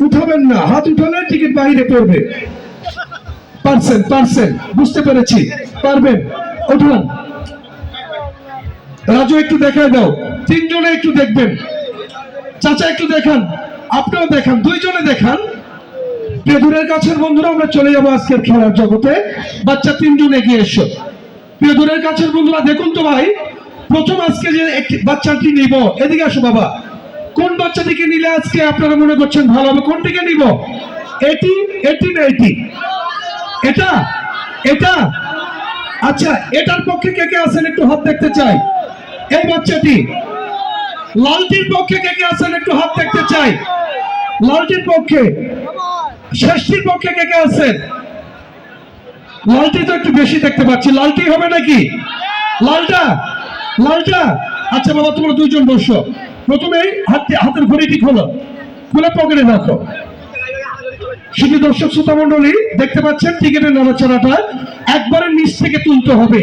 উঠাবেন না, হাত উঠালে টিকিট বাইরে পড়বে। পারছেন পারছেন, বুঝতে পেরেছি, পারবেন, উঠান। রাজু একটু দেখা দাও, তিনজনে একটু দেখবেন। চাচা একটু দেখান, আপনিও দেখান, দুইজনে দেখান। প্রিয়দূরের কাছের বন্ধুরা, আমরা চলে যাবো আজকের খেলার জগতে। বাচ্চা তিনজন এগিয়ে এসো। প্রিয়দূরের কাছের বন্ধুরা দেখুন তো ভাই, প্রথম আজকে যে একটি বাচ্চাটি নিব, এদিকে আসো বাবা। কোন বাচ্চাটিকে নিলে আজকে আপনারা মনে করছেন ভালো হবে? কোনটিকে নিব? এটি, এটি না এটি? এটা, এটা। আচ্ছা, এটার পক্ষে কে কে আছেন একটু হাত দেখতে চাই। এই বাচ্চাটি। লালটির পক্ষে কে কে আছেন একটু হাত দেখতে চাই। লালটির পক্ষে। শেষটির পক্ষে কে কে আছেন? লালটি তো একটু বেশি দেখতে পাচ্ছি, লালটি হবে নাকি? লালটা, লালটা। আচ্ছা বাবা, তোমরা দুইজন বসো। প্রথমেই হাতের ঘড়িটি খোলো, খুলে পকেটে রাখো। শুধু দর্শক শ্রোতা মন্ডলী দেখতে পাচ্ছেন টিকিটের নাড়াচাড়াটা একবারে নিচ থেকে তুলতে হবে।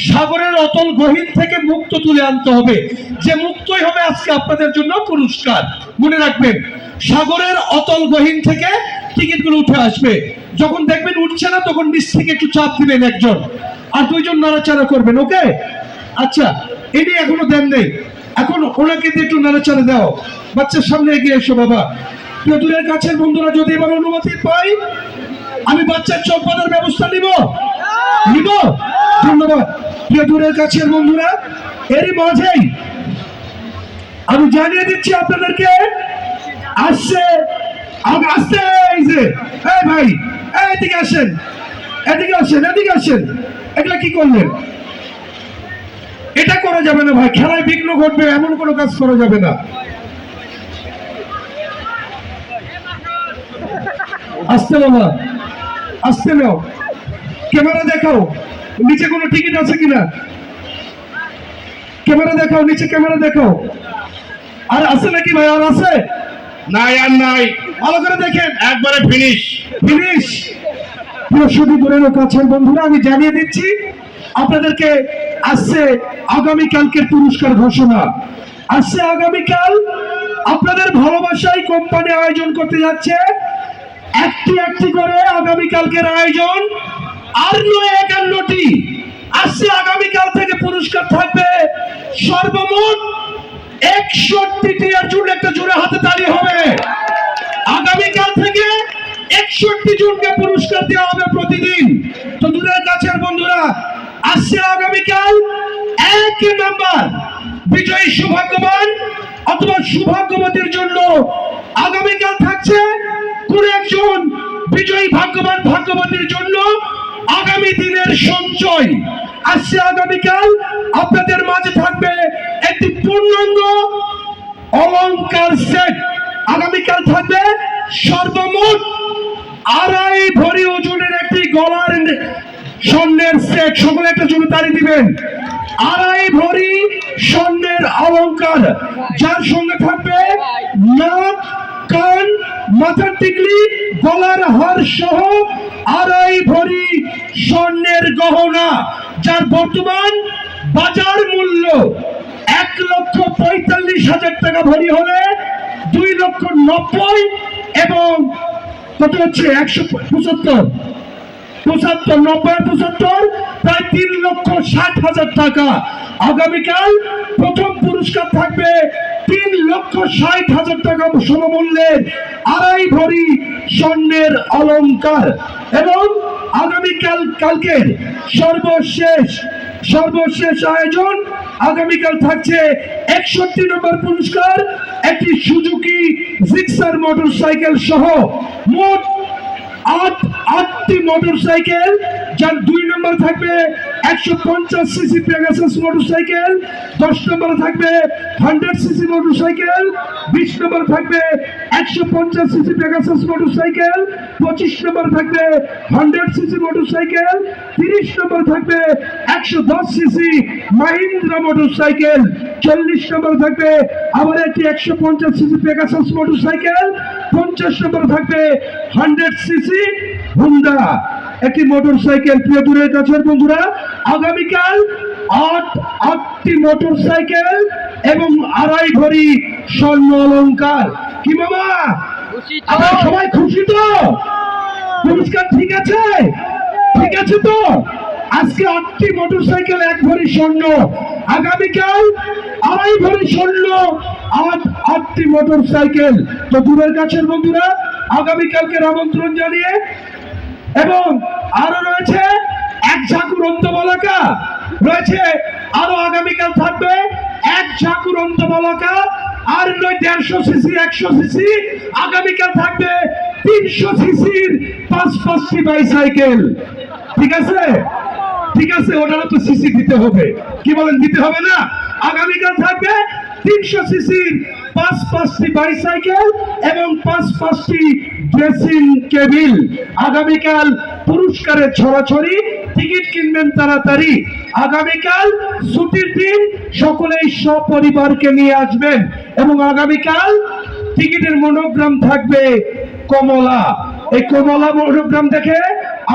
সাগরের অতল গহীন থেকে মুক্ত তুলে আনতে হবে। যে মুক্তই হবে আজকে আপনাদের জন্য পুরস্কার। মনে রাখবেন, সাগরের অতল গহীন থেকে টিকিটগুলো উঠে আসবে। যখন দেখবেন উঠছে না, তখন নিচ থেকে একটু চাপ দিবেন একজন, আর দুইজন নাড়াচাড়া করবেন। ওকে? আচ্ছা, এটি এখনো দেন নেই, এখন ওনাকে দিয়ে একটু নাড়াচাড়া দাও। বাচ্চার সামনে এগিয়ে এসো বাবা। প্রিয়দূরের কাছের বন্ধুরা, যদি এবার অনুমতি পাই, আমি বাচ্চার চোখ বাঁধার ব্যবস্থা নিব। নিব? ধন্যবাদ। প্রিয়দূরের কাছের বন্ধুরা, এরই মাঝেই আমি জানিয়ে দিচ্ছি আপনাদেরকে, আসছে আসছে এই যে, এই ভাই, এদিকে আসেন, এদিকে আসেন, এদিকে আসেন। এগুলা কি করলেন? এটা করা যাবে না ভাই, খেলায় বিঘ্ন ঘটবে, এমন কোনো কাজ করা যাবে না। আসতে বাবা, আসতে নাও। ক্যামেরা দেখাও, নিচে কোনো টিকিট আছে কিনা। ক্যামেরা দেখাও, নিচে ক্যামেরা দেখাও। আর আছে নাকি ভাই? আর আছে? নাই, আর নাই। ভালো করে দেখেন, একবারে ফিনিশ। ফিনিশ। প্রিয় সুধীবরের কাছের বন্ধুরা, আমি জানিয়ে দিচ্ছি আপনাদেরকে, আসছে আগামীকালকের পুরস্কার ঘোষণা। আসছে আগামীকাল আপনাদের ভালোবাসায় কোম্পানি আয়োজন করতে যাচ্ছে একটি একটি করে আগামীকালকের আয়োজন, আর নয় 51টি। আসছে আগামীকাল থেকে পুরস্কার থাকবে সর্বমোট 61টি। আর জুন একটা জোরে হাতে তালি হবে। আগামীকাল থেকে 61 জনকে পুরস্কার দেওয়া হবে প্রতিদিন। তো দূরের কাছের বন্ধুরা, আসছে আগামীকাল 1 নাম্বার বিজয়ী সৌভাগ্যবান অথবা সৌভাগ্যবতীর জন্য আগামীকাল থাকছে কোন একজন বিজয়ী ভাগ্যবান ভাগ্যবতীর জন্য আগামী দিনের সঞ্চয়। আসছে আগামীকাল আপনাদের মাঝে থাকবে একটি পূর্ণাঙ্গ অলংকার সেট। আগামীকাল থাকবে সর্বমোট 2.5 ভরি ওজনের একটি গলার স্বর্ণের সেট। সকলে একটা জোরে তালি দিবেন। 2.5 ভরি স্বর্ণের অলংকার, যার সঙ্গে থাকবে নাক, কান, মাথার টিকলি, গলার হার সহ 2.5 ভরি স্বর্ণের গহনা, যার বর্তমান বাজার মূল্য 1,45,000 টাকা ভরি হলে 2,90,000 এবং কত হচ্ছে 175, 75, 90, 75, প্রায় 3,60,000 টাকা। আগামীকাল প্রথম পুরস্কার থাকবে 3,60,000 টাকা সমমূল্যের 2.5 ভরি স্বর্ণের অলংকার। এবং কালকের সর্বশেষ আয়োজন, আগামীকাল থাকছে 61 নম্বর পুরস্কার, একটি সুজুকি জিক্সার মোটরসাইকেল সহ মোট 8টি মোটরসাইকেল, যার 2 নম্বর থাকবে 150 সিসি পেগাসাস মোটরসাইকেল, 10 নম্বরে থাকবে 100 সিসি মোটরসাইকেল, 20 নম্বরে থাকবে 150 সিসি পেগাসাস মোটরসাইকেল, 25 নম্বরে থাকবে 100 সিসি মোটরসাইকেল, 30 নম্বরে থাকবে 110 সিসি মাহিন্দ্রা মোটরসাইকেল, 40 নম্বরে থাকবে আবার একটি 150 সিসি পেগাসাস মোটরসাইকেল, 50 নম্বরে থাকবে 100 সিসি হুন্ডা একটি মোটরসাইকেল। প্রিয় দূরের কাছের বন্ধুরা, আগামীকাল 8টি মোটরসাইকেল এবং 2.5 ভরি স্বর্ণ অলংকার। কি মামা? আপনারা সবাই খুশি তো? পুরস্কার ঠিক আছে? ঠিক আছে তো? আজকে 8টি মোটরসাইকেল 1 ভরি স্বর্ণ, আগামীকাল 2.5 ভরি স্বর্ণ, 8টি মোটরসাইকেল। তো দূরের কাছের বন্ধুরা আগামীকালকে আমন্ত্রণ জানিয়ে, এবং আরো রয়েছে 1 ঝাঁকু রন্তবলাকা রয়েছে, আরো আগামীকাল থাকবে 1 ঝাঁকু রন্তবলাকা, আর নয় 150 সিসি 100 সিসি, আগামীকাল থাকবে 300 সিসির 5টি বাইসাইকেল। ঠিক আছে? ঠিক আছে, ওটারও তো সিসি দিতে হবে। কি বলেন, দিতে হবে না? আগামীকাল থাকবে 300 সিসির 5টি বাইসাইকেল এবং 5টি ড্রেসিং টেবিল। আগামীকাল পুরস্কারের ছড়াছড়ি, টিকিট কিনবেন তাড়াতাড়ি। আগামীকাল ছুটির দিন, সকলেই সপরিবারকে নিয়ে আসবেন, এবং আগামীকাল টিকিটের মনোগ্রাম থাকবে কমলা। এই কমলা মনোগ্রাম দেখে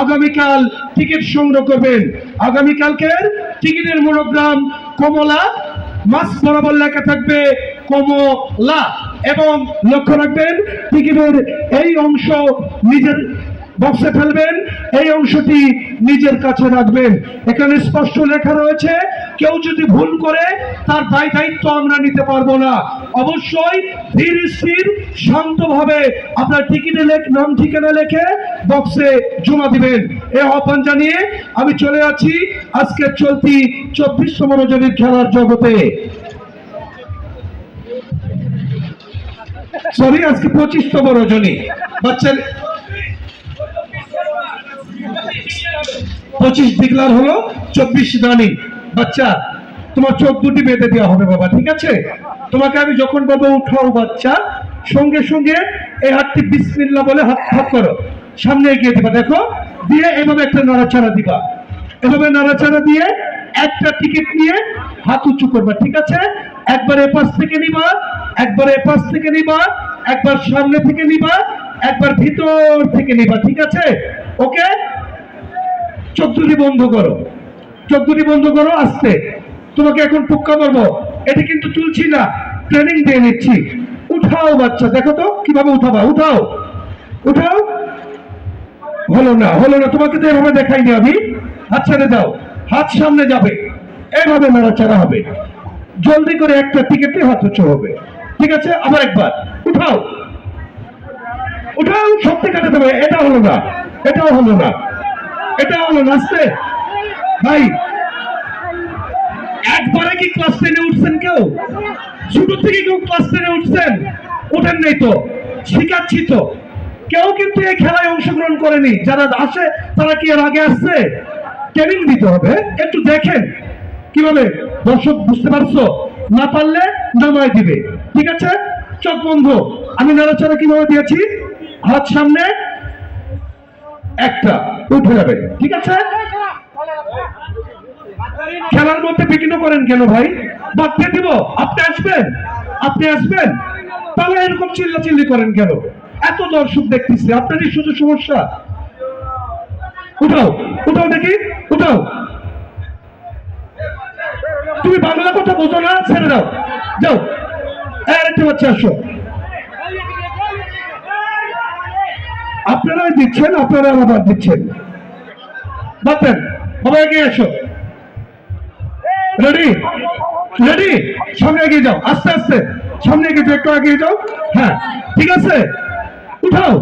আগামীকাল টিকিট সংগ্রহ করবেন। আগামীকালকের টিকিটের মনোগ্রাম কমলা, মাছ বরাবর লেখা থাকবে কমলা, এবং লক্ষ্য রাখবেন টিকিটের এই অংশ নিজের বক্সে ফেলবেন, এই অংশটি নিজের কাছে রাখবেন। এখানে স্পষ্ট লেখা রয়েছে, কেউ যদি ভুল করে তার দায় দায়িত্ব আমরা নিতে পারবো না। অবশ্যই ধীর স্থির শান্তভাবে আপনার টিকিটে নাম ঠিকানা লিখে বক্সে জমা দিবেন। এই আহ্বান জানিয়ে আমি চলে আছি আজকের চলতি 24তম রজনীর খেলার জগতে। সরি, আজকে 25তম রজনী। বাচ্চার 25 ডিক্লার হলো, 24 রানিং। বাচ্চা, তোমার চোখ দুটি বেঁধে দেওয়া হবে বাবা, ঠিক আছে? তোমাকে আমি যখন বলবো উঠাও বাচ্চা, সঙ্গে সঙ্গে এই হাতটি বিসমিল্লাহ বলে হাত করো, সামনে এগিয়ে দিবা। দেখো, দিয়ে এভাবে একটা নাড়াচাড়া দিবা, এভাবে নাড়াচাড়া দিয়ে একটা টিকিট নিয়ে হাত উঁচু করবা, ঠিক আছে? একবার এপাশ থেকে নিবা, একবার এপাশ থেকে নিবা, একবার সামনে থেকে নিবা, একবার ভিতর থেকে নিবা, ঠিক আছে? ওকে, চোখ দুটি বন্ধ করো, চোখ দুটি বন্ধ করো। আস্তে, তোমাকে এখন পুক্কা মারবো, এটা কিন্তু তুলছি না, ট্রেনিং দিয়ে নিচ্ছি। উঠাও বাচ্চা, দেখো তো কিভাবে উঠাবা, উঠাও উঠাও। হলো না, হলো না, তোমাকে তো এভাবে দেখাইনি আমি। হাত ছেড়ে দাও, হাত সামনে যাবে, এভাবে নাড়াচাড়া হবে। জলদি করে একটা টিকিটে হাত উঁচু হবে, ঠিক আছে? আবার একবার উঠাও, উঠাও, শক্তি কাটে দেবে। এটা হলো না, এটাও হলো না, এটা হলো না। আস্তে ভাই, একবারে কি ক্লাস 10-এ উঠছেন কেউ? ছোট থেকে কেউ ক্লাস 10-এ উঠছেন? ওঠেন নাই তো, শিখাচ্ছি তো। কেউ কিন্তু এই খেলায় অংশগ্রহণ করেনি, যারা আসে তারা কি এর আগে আসছে? ট্রেনিং দিতে হবে, একটু দেখেন কিভাবে। দর্শক বুঝতে পারছো? না পারলে নামায় দিবে, ঠিক আছে? চোখ বন্ধ। আমি নাড়াচাড়া কিভাবে দিয়েছি, হাত সামনে, একটা উঠে যাবে, ঠিক আছে? খেলার মধ্যে বিঘ্ন করেন কেন ভাই? বাদ দিব, আপনি আসবেন, আপনি আসবেন, তাহলে এরকম চিল্লাচিল্লি করেন কেন? এত দর্শক দেখতেছি, আপনারই শুধু সমস্যা। উঠাও, উঠাও দেখি, উঠাও। তুমি বাংলা কথা বোঝো না, ছেড়ে দাও, যাও। আরেকটা বাচ্চা আসো, আপনারাই দিচ্ছেন, আপনারা আবার দিচ্ছেন, বাদ সবাই এগিয়ে এসো। রেডি, রেডি, সামনে এগিয়ে যাও, আস্তে আস্তে সামনে এগিয়ে যাও, একটু এগিয়ে যাও। হ্যাঁ, ঠিক আছে, উঠাও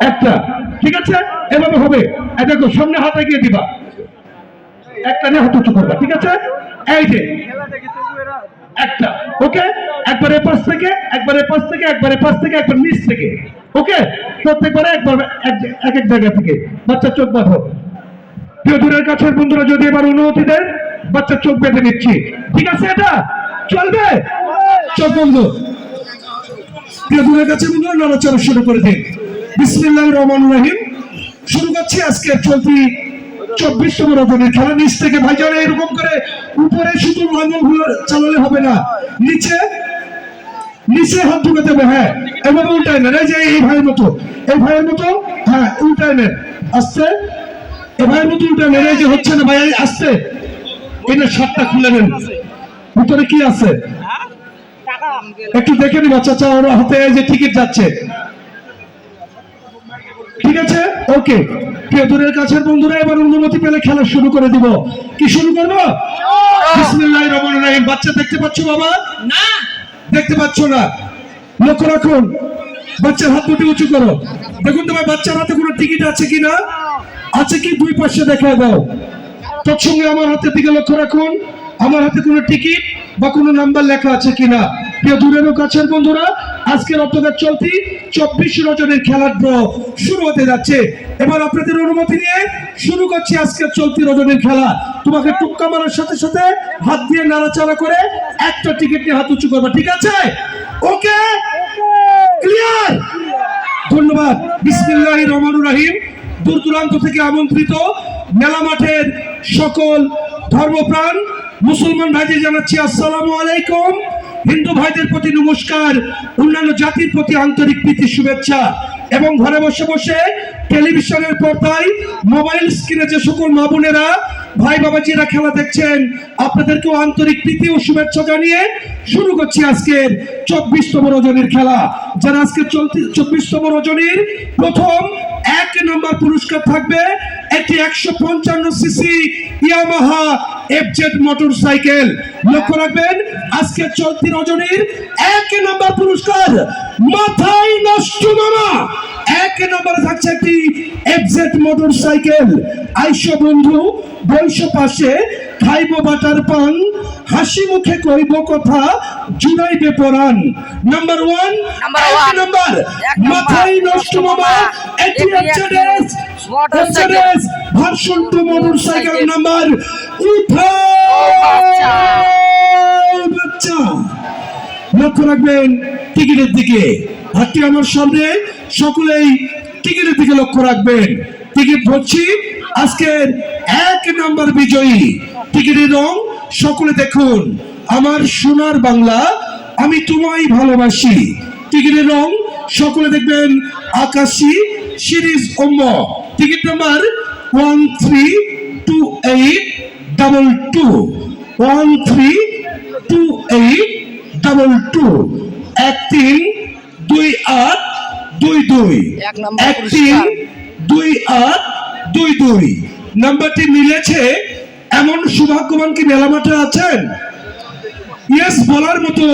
একটা, ঠিক আছে? এভাবে হবে। দেখো, সামনে হাত এগিয়ে দিবা, একটা নিয়ে হাত উঁচু করবা, ঠিক আছে? এই যে একটা, ওকে? একবার এপাশ থেকে, একবার এপাশ থেকে, একবার এপাশ থেকে, একবার নিচ থেকে, ওকে? প্রত্যেকবারে একবার এক এক জায়গা থেকে। বাচ্চা চোখ বাঁধো। প্রিয় দূরের কাছের বন্ধুরা যদি এবার অনুমতি দেন, বাচ্চা চোখ বেঁধে নিচ্ছি, ঠিক আছে? এটা চলবে, চোখ বন্ধ। প্রিয় দূরের কাছে বন্ধুরা নাড়াচাড়া শুরু করে দিন। বিসমিল্লাহির রহমানির রহিম। শুরু করছি আজকের চলতি 24তম রজনীর খেলা। নিচ থেকে ভাইজান এরকম করে, উপরে শুধু আঙুল চালালে হবে না, নিচে নিচে হাত ঢুকে দেবে। হ্যাঁ, এভাবে উল্টায় নেন, এই যে এই ভাইয়ের মতো, এই ভাইয়ের মতো, হ্যাঁ উল্টায় নেন, আস্তে, এই ভাইয়ের মতো উল্টায় নেন। এই যে হচ্ছে না ভাই, আস্তে, এটা শার্টটা খুলে নেন, ভিতরে কি আছে? একটু দেখে নিবা চাচা, ওর হাতে যে টিকিট যাচ্ছে। ঠিক আছে, ওকে। প্রিয় দূরের কাছের বন্ধুরা, এবার অনুমতি পেলে খেলা শুরু করে দিব। কি শুরু করবো? বিসমিল্লাহির রহমানির রহিম। বাচ্চা দেখতে পাচ্ছ বাবা? না দেখতে পাচ্ছ না? লক্ষ্য রাখুন, বাচ্চার হাত দুটি উঁচু করো। দেখুন তোমার বাচ্চার হাতে কোনো টিকিট আছে কিনা, আছে কি দুই পাশে দেখা দাও। তৎসঙ্গে আমার হাতের দিকে লক্ষ্য রাখুন, আমার হাতে কোনো টিকিট বা কোনো নাম্বার লেখা আছে কিনা। প্রিয় দূরের ও কাছের বন্ধুরা, আজকের অন্তর্গত চলতি 24 রজনীর খেলার ড্র শুরু হতে যাচ্ছে। এবার আপনাদের অনুমতি নিয়ে শুরু করছি আজকের চলতি রজনীর খেলা। তোমাকে টুক্কা মারার সাথে সাথে হাত দিয়ে নাড়াচাড়া করে একটা টিকিট নিয়ে হাত উঁচু করবা, ঠিক আছে? ওকে, ক্লিয়ার? ধন্যবাদ। বিসমিল্লাহির রহমানির রহিম। দূর দূরান্ত থেকে আমন্ত্রিত মেলা মাঠের সকল ধর্মপ্রাণ মুসলমান ভাইদের জানাচ্ছি আসসালামু আলাইকুম। হিন্দু ভাইদের প্রতি নমস্কার, অন্যান্য জাতির প্রতি আন্তরিক প্রীতি শুভেচ্ছা। এবং ঘরে বসে বসে টেলিভিশনের পর্দায় মোবাইল স্ক্রিনে যে সকল মা বোনেরা ভাই বাবাজিরা খেলা দেখছেন, আপনাদেরকেও আন্তরিক প্রীতি ও শুভেচ্ছা জানিয়ে শুরু করছি আজকের 24তম রজনীর খেলা। যারা আজকে 24তম রজনীর প্রথম 1 নম্বর পুরস্কার থাকবে একটি 155 সিসি ইয়ামাহা এফজেড মোটরসাইকেল। লক্ষ্য রাখবেন, আজকে চলতি রজনীর 1 নম্বর পুরস্কার মাথায় নষ্ট মামা। 1 নম্বরে থাকছে একটি এফজেড মোটরসাইকেল। আইসো বন্ধু, বৈশ পাশে, খাইব বাটার পান, হাসি মুখে কইব কথা, জুড়াইবে পরাণ। নাম্বার 1, নাম্বার 1 1, নাম্বার মাথায় নষ্ট মামা এটি FZ motorcycle. Version 2 motorcycle number বাচ্চা। লক্ষ্য রাখবেন টিকিটের দিকে, হাতটি আমার সামনে, সকলেই টিকিটের দিকে লক্ষ্য রাখবেন। টিকিট ধরছি, আজকের 1 নম্বর বিজয়ী। টিকিটের রং সকলে দেখুন, আমার সোনার বাংলা, আমি তোমায় ভালোবাসি। টিকিটের রং সকলে দেখবেন আকাশী সিরিজ ওম্ম। টিকিট নাম্বার 132822 132822 132822 1 নম্বর পুরস্কার। 132822 নাম্বারটি মিলেছে এমন সৌভাগ্যবান কি মেলা মাঠে আছেন? ইয়েস বলার মতো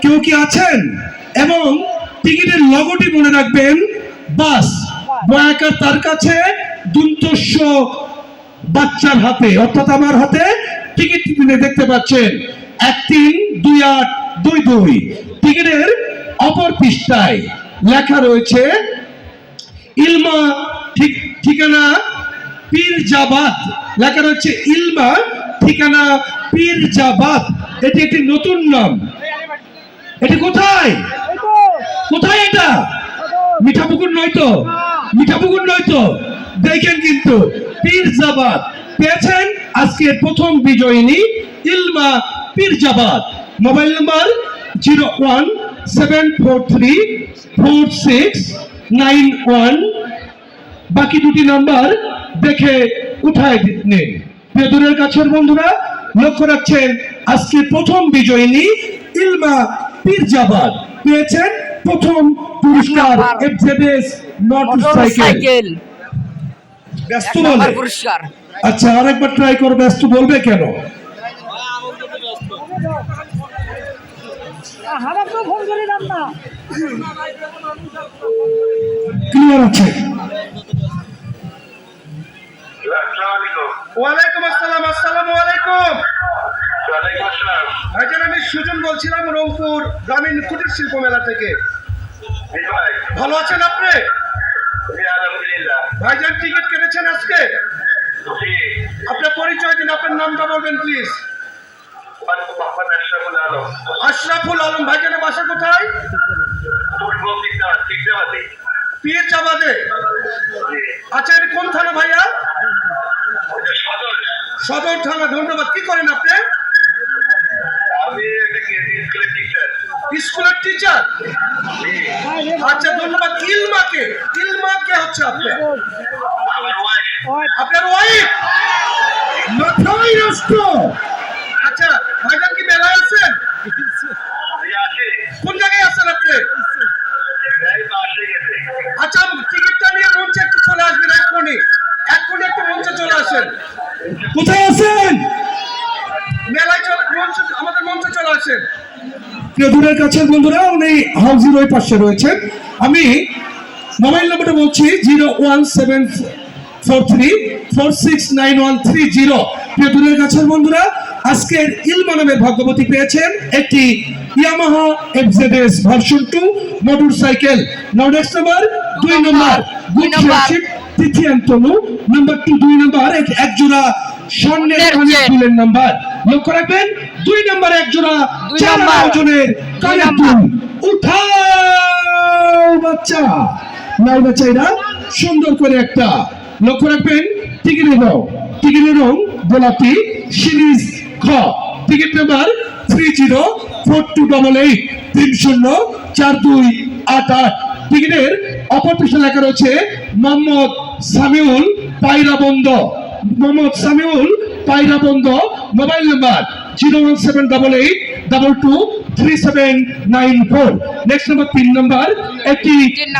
কেউ কি আছেন? এবং টিকিটের লগোটি মনে রাখবেন, বাস বয়াকার তার কাছে, দুন্তস্য বাচ্চার হাতে, অর্থাৎ আমার হাতে টিকিট দেখতে পাচ্ছেন 132822। টিকিটের অপর পৃষ্ঠায় লেখা রয়েছে ইলমা, ঠিকানা পীরজাবাদ। লেখা রয়েছে ইলমা, ঠিকানা পীরজাবাদ। এটি একটি নতুন নাম। এটি কোথায়? কোথায় এটা? মিঠাপুকুর নয় তো? মিঠাপুকুর নয় তো? দেখেন কিন্তু পীরজাবাদ পেয়েছেন আজকের প্রথম বিজয়িনী ইলমা পীরজাবাদ। Mobile number 017434691। বাকি দুটি নাম্বার দেখে উঠায় নেন। প্রিয় দূরের কাছের বন্ধুরা, লক্ষ্য রাখছেন আজকে প্রথম বিজয়িনী ইলমা পীরজাবাদ পেয়েছেন প্রথম পুরস্কার এফজেডএস মোটরসাইকেল। ব্যস্ত 1 বলে? নম্বর পুরস্কার। আচ্ছা, আরেকবার ট্রাই করো। ব্যস্ত বলবে কেন? ক্লিয়ার আছে? ওয়ালাইকুম আসসালাম। আসসালামু আলাইকুম ভাইজান, আমি সুজন বলছিলাম রংপুর গ্রামীণ কুটির শিল্প মেলা থেকে। ভালো আছেন আপনি? ভাইজান টিকিট কেটেছেন আজকে? আপনার পরিচয় দিন, আপনার নামটা বলবেন প্লিজ। আশরাফুল আলম। ভাইজানের বাসা কোথায়? পীরজাবাদে। আচ্ছা, এটা কোন থানা ভাইয়া? সদর থানা। ধন্যবাদ। কি করেন আপনি? স্কুলের টিচার। আচ্ছা, ধন্যবাদ। ইলমাকে, ইলমাকে হচ্ছে আপনার ওয়াইফ। মাথায় নষ্ট। আচ্ছা, ভাইজান কি মেলায় আছেন? আসছে? আচ্ছা, টিকিটটা নিয়ে মঞ্চে একটু চলে আসবেন, এক্ষুনি একটু মঞ্চে চলে আসেন। কোথায় আছেন? মেলায় আমাদের মঞ্চে চলে আসেন। প্রিয় দূরের কাছের বন্ধুরা, উনি হাউজির ওই পাশে রয়েছেন। আমি মোবাইল নাম্বারটা বলছি 01743469130। প্রিয় দূরের কাছের বন্ধুরা, আজকের ইলমা নামের ভাগ্যবতী পেয়েছেন একটি ইয়ামাহা FZS ভার্সন 2 মোটরসাইকেল। নাও নেক্সট নাম্বার 2 নম্বর গুড ফ্রেন্ডশিপ তৃতীয়ান্তনু। নাম্বার 2 2 নম্বর এক জোড়া স্বর্ণের কানের দুলের নাম্বার। লক্ষ্য রাখবেন 2 নম্বর এক জোড়া 4 ওজনের কানের দুল। উঠাও বাচ্চা, নাই বাচ্চারা সুন্দর করে একটা। লক্ষ্য রাখবেন টিকিটের রং গোলাপি, সিরিজ খ। Ticket number 304288 304288। টিকিটের অপর পিছনে লেখা রয়েছে Mohammad Samiul Pairaband. Mobile number 01788223794। Next number 3 number একটি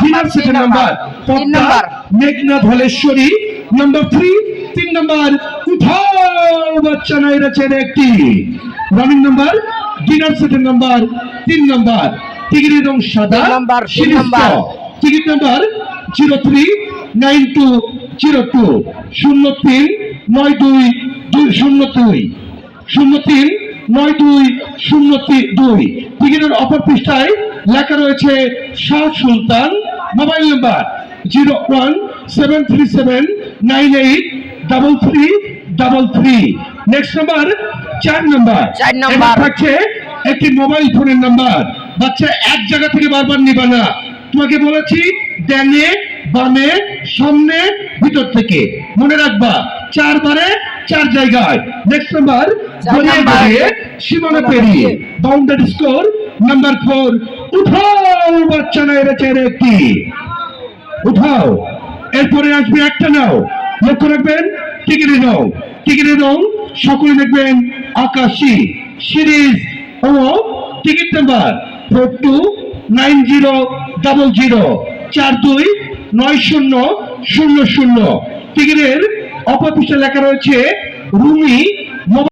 ডিনার সেটের নাম্বার মেঘনা ধলেশ্বরী। নাম্বার 3 নাম্বার উঠাও বাচ্চা নাইরা চেনে একটি রানিং নাম্বার ডিনার সেটের নাম্বার 3 নাম্বার। টিকিটের রং সাদা, টিকিট নাম্বার 039202 039202। টিকিটের অপর পৃষ্ঠায় লেখা রয়েছে Shah Sultan. Mobile number 01737983333। Next number 4 number থাকছে একটি মোবাইল ফোনের নাম্বার। বাচ্চা এক জায়গা থেকে বারবার নিবা না, তোমাকে বলেছি ডানে বামে সামনে ভিতর থেকে মনে রাখবা, 4 বারে 4 জায়গায়। নেক্সট নাম্বার সীমানা পেরিয়ে বাউন্ডারি স্কোর নাম্বার 4। উঠাও বাচ্চা না এরা চেয়ে একটি উঠাও। এরপরে আসবে একটা নাও। লক্ষ্য রাখবেন টিকিটের রং সকলে দেখবেন আকাশী, সিরিজ ও টিকিট নাম্বার 429000 429000। টিকিটের অপর পৃষ্ঠায় লেখা রয়েছে রুমি।